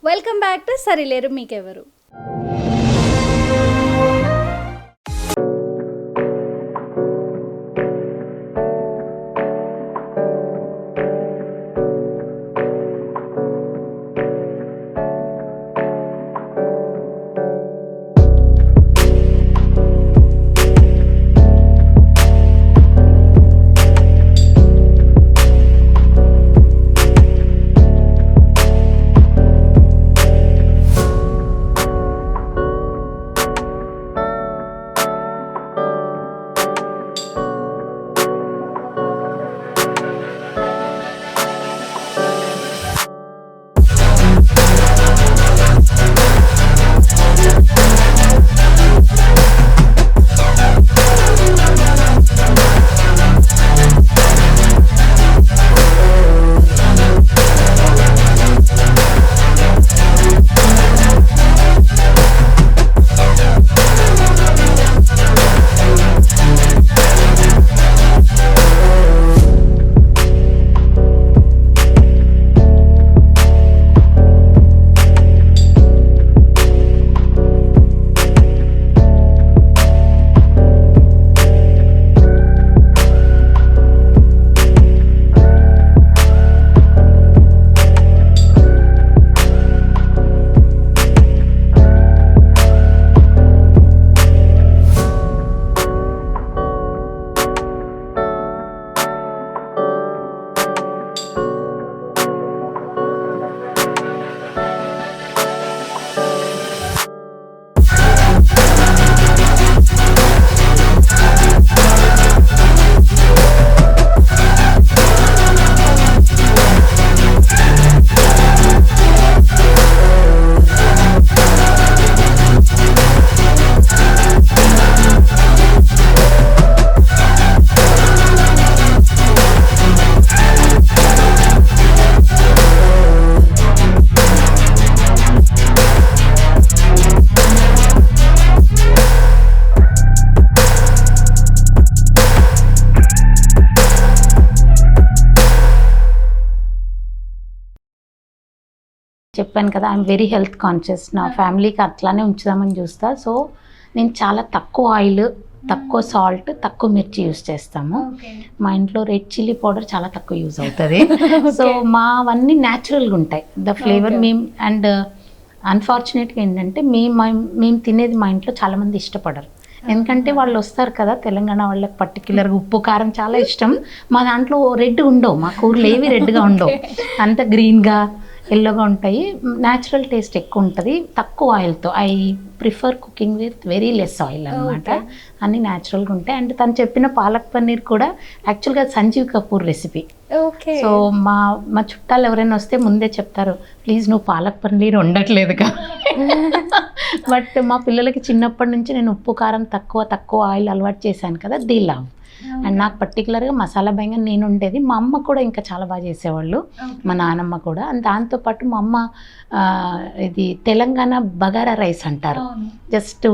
Welcome back to Sarileru మీకెవరు. చెప్పాను కదా, ఐఎమ్ వెరీ హెల్త్ కాన్షియస్. నా ఫ్యామిలీకి అట్లానే ఉంచుదామని చూస్తా. సో నేను చాలా తక్కువ ఆయిల్, తక్కువ సాల్ట్, తక్కువ మిర్చి యూస్ చేస్తాము. మా ఇంట్లో రెడ్ చిల్లీ పౌడర్ చాలా తక్కువ యూజ్ అవుతుంది. సో మావన్నీ న్యాచురల్గా ఉంటాయి ద ఫ్లేవర్. మేము అండ్ అన్ఫార్చునేట్గా ఏంటంటే మేము తినేది మా ఇంట్లో చాలామంది ఇష్టపడరు. ఎందుకంటే వాళ్ళు వస్తారు కదా, తెలంగాణ వాళ్ళకి పర్టికులర్గా ఉప్పు కారం చాలా ఇష్టం. మా దాంట్లో రెడ్ ఉండవు, మా కూరలు ఏవి రెడ్గా ఉండవు, అంత గ్రీన్గా ఎల్లోగా ఉంటాయి. న్యాచురల్ టేస్ట్ ఎక్కువ ఉంటుంది, తక్కువ ఆయిల్తో. I prefer cooking with very less oil అనమాట. అన్నీ న్యాచురల్గా ఉంటాయి. అండ్ తను చెప్పిన పాలక్ పన్నీర్ కూడా యాక్చువల్గా సంజీవ్ కపూర్ రెసిపీ. సో మా చుట్టాలు ఎవరైనా వస్తే ముందే చెప్తారు, ప్లీజ్ నువ్వు పాలక్ పన్నీర్ ఉండట్లేదుగా. బట్ మా పిల్లలకి చిన్నప్పటి నుంచి నేను ఉప్పు కారం తక్కువ ఆయిల్ అలవాటు చేశాను కదా, దే లవ్. అండ్ నాకు పర్టికులర్గా మసాలా భయంగా నేను ఉండేది. మా అమ్మ కూడా ఇంకా చాలా బాగా చేసేవాళ్ళు, మా నానమ్మ కూడా. అండ్ దాంతోపాటు మా అమ్మ ఇది తెలంగాణ బగారా రైస్ అంటారు, జస్ట్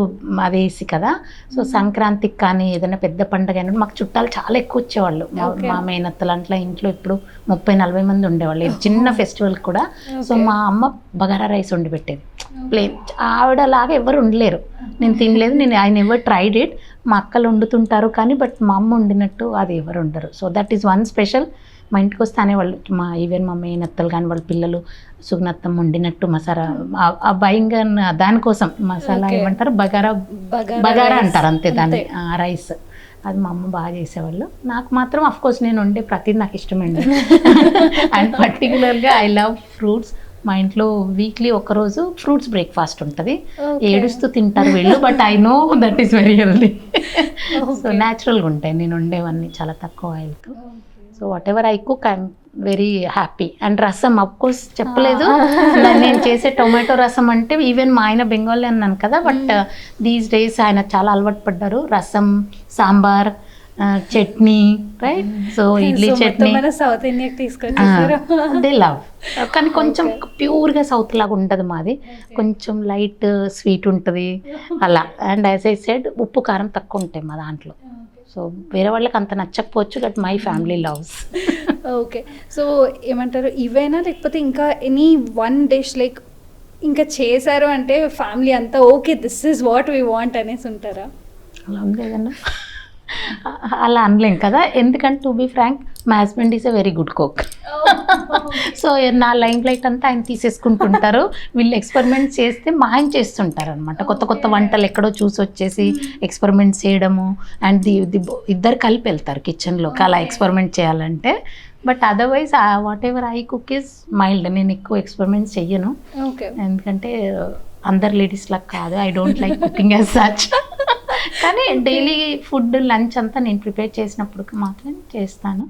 అది వేసి కదా. సో సంక్రాంతికి కానీ ఏదైనా పెద్ద పండుగ అయినప్పుడు మాకు చుట్టాలు చాలా ఎక్కువ వచ్చేవాళ్ళు. మా మేనత్తలు అట్లా ఇంట్లో ఇప్పుడు 30-40 మంది ఉండేవాళ్ళు చిన్న ఫెస్టివల్ కూడా. సో మా అమ్మ బగారా రైస్ వండి పెట్టేది ప్లేన్. ఆవిడలాగా ఎవరు ఉండలేరు, నేను తినలేదు, ఐ నెవర్ ట్రైడ్ ఇట్. మా అక్కలు వండుతుంటారు కానీ బట్ మా అమ్మ వండినట్టు అది ఎవరు ఉండరు. So that is one special. మా ఇంటికి వస్తే అనేవాళ్ళు, ఈవెన్ మా మేనత్తలు కానీ వాళ్ళ పిల్లలు సుగనత్తం వండినట్టు మసాలా భయంగా దానికోసం మసాలా ఏమంటారు, బగారా అంటారు అంతే దాన్ని, రైస్. అది మా అమ్మ బాగా చేసేవాళ్ళు. నాకు మాత్రం అఫ్కోర్స్ నేను వండే ప్రతిదీ నాకు ఇష్టమండి. అండ్ పర్టికులర్గా ఐ లవ్ ఫ్రూట్స్. మా ఇంట్లో వీక్లీ ఒకరోజు ఫ్రూట్స్ బ్రేక్ఫాస్ట్ ఉంటుంది. ఏడుస్తూ తింటారు వీళ్ళు, but I know that is very healthy. So న్యాచురల్గా ఉంటాయి నేను వండేవన్నీ, చాలా తక్కువ ఆయిల్తో. So what ever I cook I'm very happy. And రసం అఫ్కోర్స్ చెప్పలేదు, నేను చేసే టొమాటో రసం అంటే ఈవెన్ మా ఆయన బెంగాలీ అన్నాను కదా, బట్ దీస్ డేస్ ఆయన చాలా అలవాటు పడ్డారు. రసం, sambar, chutney, right. So idli chutney south ఇండియాకి తీసుకొచ్చేసారు. They love. కానీ కొంచెం ప్యూర్గా సౌత్ లాగా ఉంటుంది మాది, కొంచెం లైట్ స్వీట్ ఉంటుంది అలా. అండ్ యాజ్ ఐ సెడ్ ఉప్పు కారం తక్కువ ఉంటాయి మా దాంట్లో. సో వేరే వాళ్ళకి అంత నచ్చకపోవచ్చు, but my family loves. Okay, so ఏమంటారు, ఇవేనా లేకపోతే ఇంకా ఎనీ వన్ డిష్ లైక్ ఇంకా చేశారు అంటే ఫ్యామిలీ అంతా okay this is what we want అనేసి ఉంటారా? అలా ఉంది ఏదన్నా అలా అనలేం కదా, ఎందుకంటే to be frank my husband is a very good cook. So నా లైమ్ లైట్ అంతా ఆయన తీసేసుకుంటుంటారు. వీళ్ళు ఎక్స్పెరిమెంట్ చేస్తే మా ఆయన చేస్తుంటారు అనమాట. కొత్త కొత్త వంటలు ఎక్కడో చూసి వచ్చేసి ఎక్స్పెరిమెంట్ చేయడము. అండ్ ఇద్దరు కలిపి వెళ్తారు కిచెన్లోకి అలా ఎక్స్పెరిమెంట్ చేయాలంటే. But otherwise what ever I cook is mild. నేను ఎక్కువ ఎక్స్పెరిమెంట్స్ చెయ్యను, ఎందుకంటే అందరు లేడీస్ లాగా కాదు. I don't like cooking as such. కానీ డైలీ ఫుడ్ లంచ్ అంతా నేను ప్రిపేర్ చేసినప్పుడు మాత్రం చేస్తాను.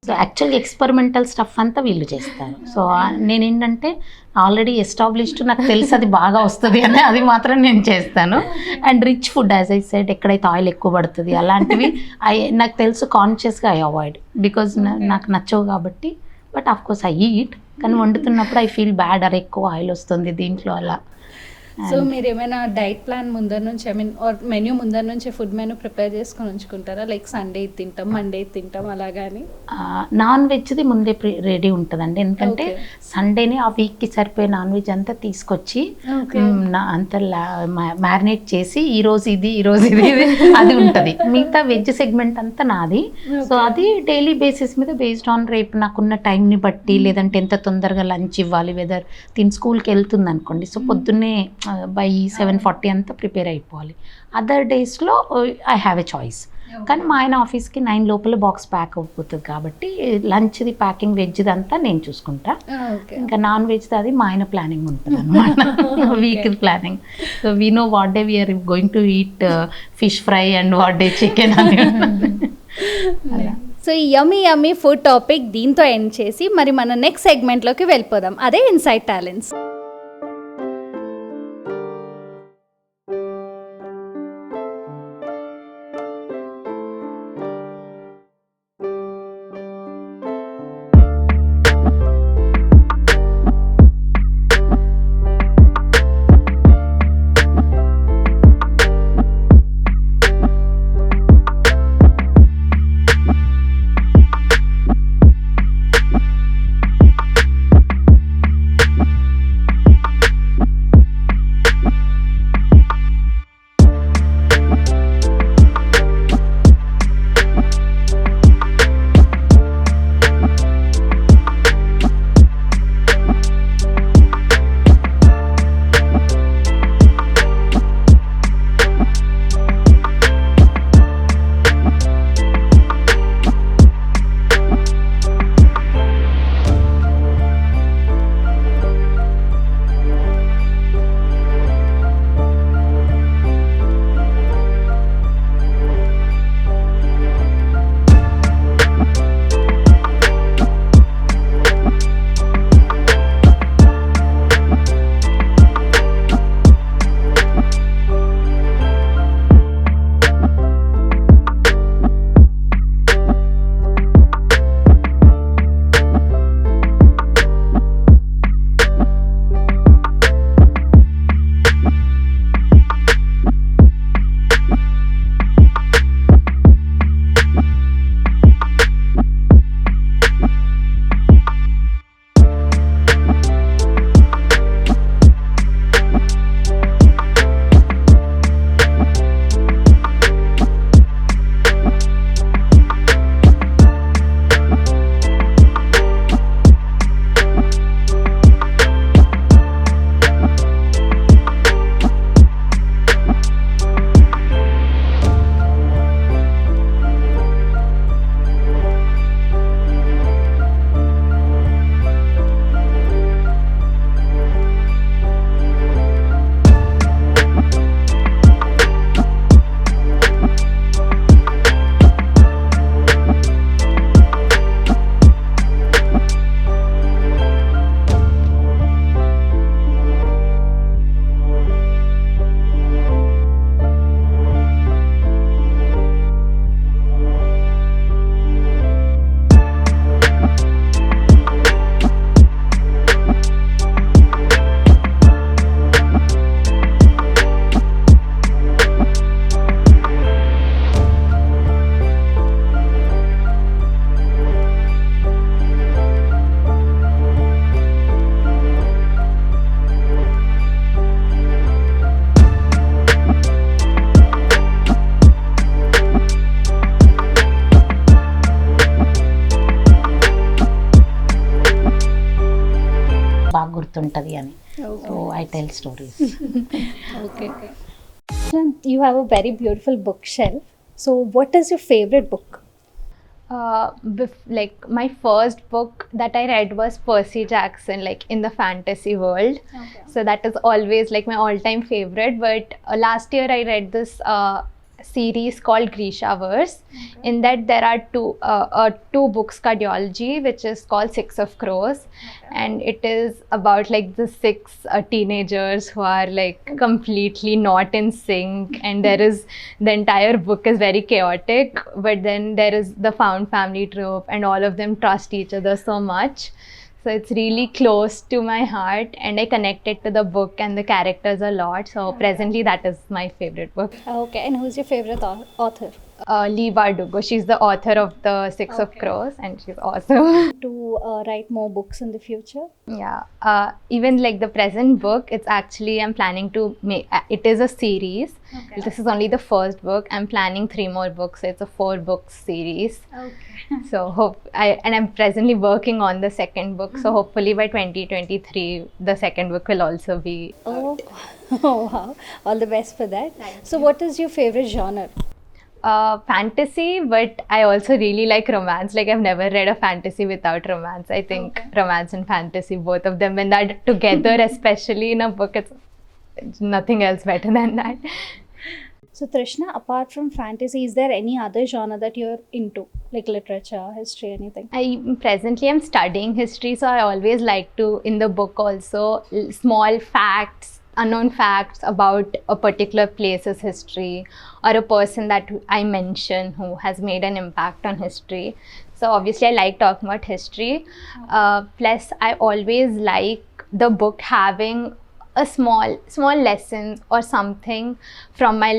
సో యాక్చువల్గా ఎక్స్పెరిమెంటల్ స్టఫ్ అంతా వీళ్ళు చేస్తారు. సో నేనేంటంటే ఆల్రెడీ ఎస్టాబ్లిష్డ్, నాకు తెలుసు అది బాగా వస్తుంది అని, అది మాత్రం నేను చేస్తాను. And rich food as I said, ఎక్కడైతే ఆయిల్ ఎక్కువ పడుతుంది అలాంటివి నాకు తెలుసు, కాన్షియస్గా ఐ అవాయిడ్, బికాజ్ నాకు నచ్చవు కాబట్టి. But of course I eat, కానీ వండుతున్నప్పుడు ఐ ఫీల్ బ్యాడ్, అరే ఎక్కువ ఆయిల్ వస్తుంది దీంట్లో అలా. సో మీరు ఏమైనా డైట్ ప్లాన్ ముందర నుంచి, ఐ మీన్ ఆర్ మెన్యూ ముందర నుంచి ఫుడ్ మెనూ ప్రిపేర్ చేసుకొని ఉంచుకుంటారా? లైక్ సండే తింటాం, మండే తింటాం అలాగాని? నాన్ వెజ్ది ముందే రెడీ ఉంటుందండి, ఎందుకంటే సండేనే ఆ వీక్కి సరిపోయే నాన్ వెజ్ అంతా తీసుకొచ్చి అంత మ్యారినేట్ చేసి ఈరోజు ఇది అది ఉంటుంది. మిగతా వెజ్ సెగ్మెంట్ అంతా నాది. సో అది డైలీ బేసిస్ మీద బేస్డ్ ఆన్ రేపు నాకున్న టైంని బట్టి, లేదంటే ఎంత తొందరగా లంచ్ ఇవ్వాలి, వెదర్ తిని స్కూల్కి వెళ్తుంది అనుకోండి, సో పొద్దున్నే బై 7:40 అంతా ప్రిపేర్ అయిపోవాలి. అదర్ డేస్లో ఐ హ్యావ్ ఎ చాయిస్. కానీ మా ఆయన ఆఫీస్కి 9 లోపల బాక్స్ ప్యాక్ అయిపోతుంది కాబట్టి లంచ్ది ప్యాకింగ్, వెజ్ది అంతా నేను చూసుకుంటా. ఇంకా నాన్ వెజ్ది అది మా ఆయన ప్లానింగ్ ఉంటుంది అనమాట, week planning. So we know what day we're going to eat fish fry and what day chicken అని. సో ఈ యమ్మీ ఫుడ్ టాపిక్ దీంతో ఎండ్ చేసి మరి మన నెక్స్ట్ సెగ్మెంట్లోకి వెళ్ళిపోదాం, అదే ఇన్సైడ్ టాలెంట్స్. గుర్తుంటుంది అని. So I tell stories. Okay. You have a very beautiful bookshelf. So, what is your favorite book? Like my first book that I read was Percy Jackson, like in the fantasy world. Okay. So that is always like my all-time favorite. But last year I read this series called Grishaverse. Okay. In that there are two books cardiology, which is called Six of Crows. Okay. And it is about like the six teenagers who are like completely not in sync, and there is the entire book is very chaotic, but then there is the found family trope, and all of them trust each other so much. So it's really close to my heart, and I connected to the book and the characters a lot. So presently that is my favorite book. Okay, and who's your favorite author? Lee Bardugo, she's the author of the Six of Okay. Crows, and she's awesome. To write more books in the future? Yeah, even like the present book, it's actually I'm planning to make. It is a series. Okay. This is only the first book. I'm planning 3 more books. So it's a 4-book series. Okay. So I'm presently working on the second book. So hopefully by 2023, the second book will also be. Oh, oh wow. All the best for that. So, what is your favorite genre? Fantasy, but I also really like romance. Like I've never read a fantasy without romance. I think Okay. romance and fantasy, both of them, when they're together, especially in a book, it's nothing else better than that. So, Trishna, apart from fantasy, is there any other genre that you're into? Like literature, history, anything? Presently I'm studying history, so I always like to, in the book also, small facts, unknown facts about a particular place's history or a person that I mention who has made an impact on history. So obviously I like talking about history. Plus I always like the book having a small lessons or something from my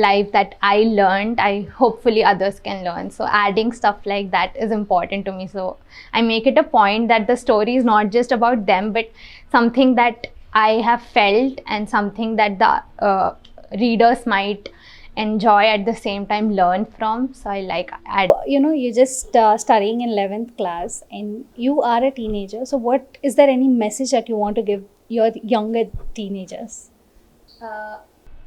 life that I learned, I hopefully others can learn. So adding stuff like that is important to me. So I make it a point that the story is not just about them, but something that I have felt and something that the readers might enjoy at the same time, learn from. So I like add. You know, you're just studying in 11th class and you are a teenager. So, is there any message that you want to give your younger teenagers?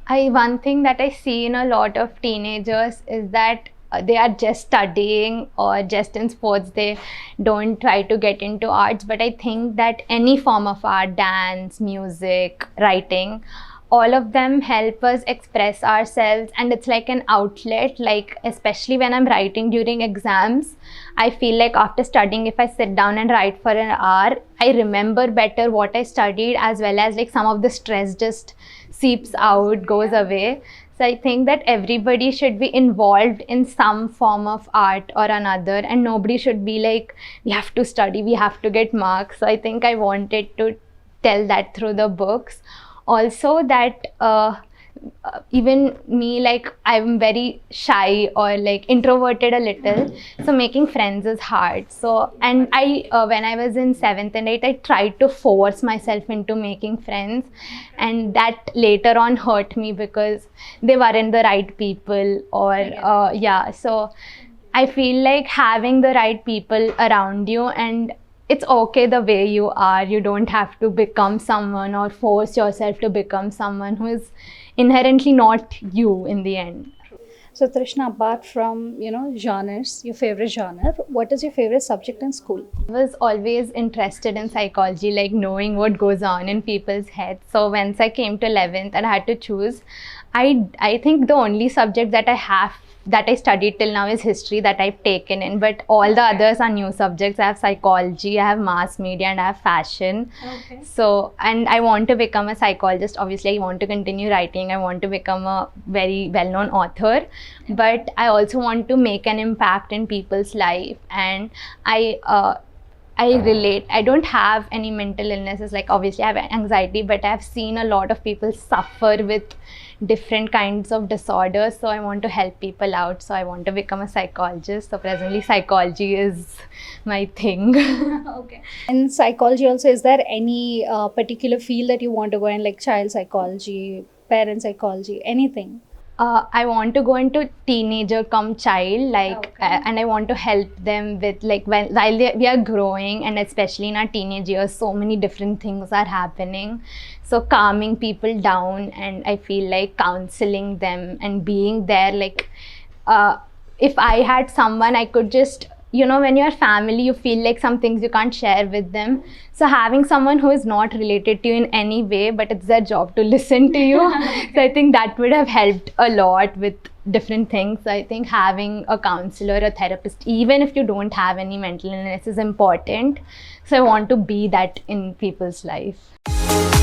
One thing that I see in a lot of teenagers is that they are just studying or just in sports. They don't try to get into arts. But I think that any form of art, dance, music, writing, all of them help us express ourselves, and it's like an outlet. Like especially when I'm writing during exams, I feel like after studying, if I sit down and write for an hour, I remember better what I studied, as well as like some of the stress just seeps out, goes away. So I think that everybody should be involved in some form of art or another, and nobody should be like, we have to study, we have to get marks. So I think I wanted to tell that through the books. Also that even me, like I'm very shy or like introverted a little, so making friends is hard. So, and I when I was in 7th and 8th, I tried to force myself into making friends, and that later on hurt me because they weren't the right people, or yeah. So I feel like having the right people around you, and it's okay the way you are. You don't have to become someone or force yourself to become someone who is inherently not you in the end. So, Trishna, apart from, genres, your favorite genre, what is your favorite subject in school? I was always interested in psychology, like knowing what goes on in people's heads. So once I came to 11th and I had to choose, I think the only subject that I studied till now is history that I've taken in, but all the others are new subjects. I have psychology, I have mass media, and I have fashion. Okay. So, and I want to become a psychologist. Obviously, I want to continue writing. I want to become a very well-known author, but I also want to make an impact in people's life. And I relate. I don't have any mental illnesses. Like obviously I have anxiety, but I've seen a lot of people suffer with different kinds of disorders. So I want to help people out. So I want to become a psychologist. So presently psychology is my thing. Okay. In psychology also, is there any particular field that you want to go in, like child psychology, parent psychology, anything? I want to go into teenager come child, like, and I want to help them with, like, while we are growing, and especially in our teenage years, so many different things are happening. So calming people down, and I feel like counseling them and being there, like, if I had someone, I could just, you know, when you're family, you feel like some things you can't share with them. So having someone who is not related to you in any way, but it's their job to listen to you. So I think that would have helped a lot with different things. So I think having a counselor, a therapist, even if you don't have any mental illness, is important. So I want to be that in people's life.